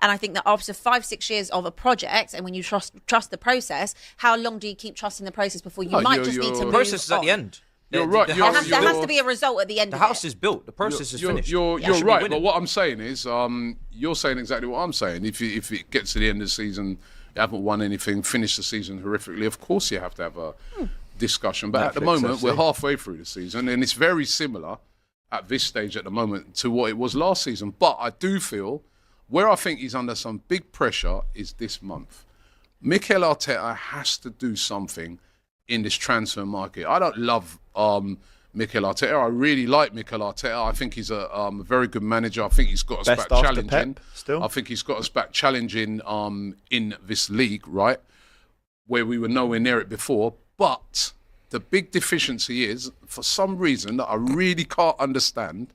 And I think that after 5-6 years of a project, and when you trust the process, how long do you keep trusting the process before you might just need to move process is at on? the end. You're right. There has to be a result at the end. The house is built. The process is finished. You're right. But what I'm saying is, you're saying exactly what I'm saying. If it gets to the end of the season, you haven't won anything, finished the season horrifically, of course you have to have a discussion. But at the moment, we're halfway through the season, and it's very similar at this stage at the moment to what it was last season. But I do feel where I think he's under some big pressure is this month. Mikel Arteta has to do something in this transfer market. I don't love Mikel Arteta. I really like Mikel Arteta. I think he's a very good manager. I think he's got us back challenging. Still, I think he's got us back challenging in this league, right, where we were nowhere near it before. But the big deficiency is, for some reason that I really can't understand,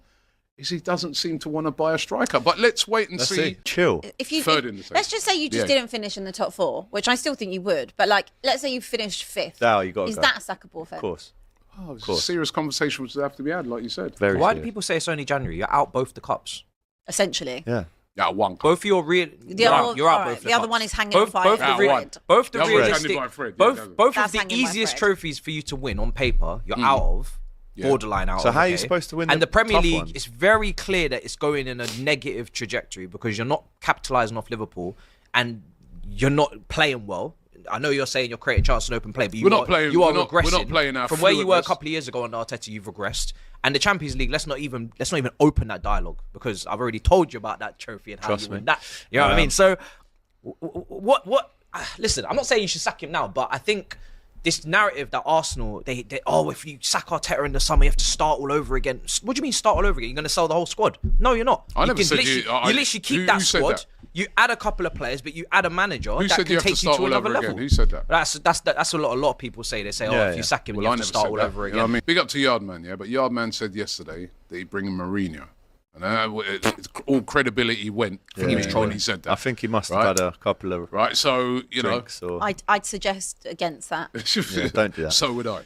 is he doesn't seem to want to buy a striker. But let's wait and see. Chill. Third in the let's just say you just didn't finish in the top 4, which I still think you would. But like, let's say you finished 5th. Now you got. Is that a sackable offence? Of course. Oh, it's a serious conversation which have to be had, like you said. Very Why serious. do people say it's only January? You're out both the cups. Essentially. Yeah. Yeah, one cup. Both of your real. You're out both the other cups. one is hanging by both a the thread. the realistic. Both of That's the hanging by a easiest thread. trophies for you to win on paper, you're out of. Borderline out. So of, how are you supposed to win? And the Premier tough League, ones? it's very clear that it's going in a negative trajectory because you're not capitalising off Liverpool and you're not playing well. I know you're saying you're creating chances in open play, but you are regressing. We're not playing our from where you were a fluidness. couple of years ago under Arteta. You've regressed, and the Champions League. Let's not even open that dialogue because I've already told you about that trophy and how Trust you me. win that. You know what I mean? So, what? Listen, I'm not saying you should sack him now, but I think this narrative that Arsenal, they if you sack Arteta in the summer, you have to start all over again. What do you mean start all over again? You're going to sell the whole squad? No, you're not. I never said you literally keep that squad. That? You add a couple of players, but you add a manager Who that said can you have take to you start to all another over level. again? Who said that? That's a lot of people say. They say, if you sack him, you have to start all over again. You know what I mean? Big up to Yardman, yeah. But Yardman said yesterday that he'd bring in Mourinho. And all credibility went from me when he said that. I think he must have had a couple of so drinks. Or... I'd suggest against that. don't do that. So would I.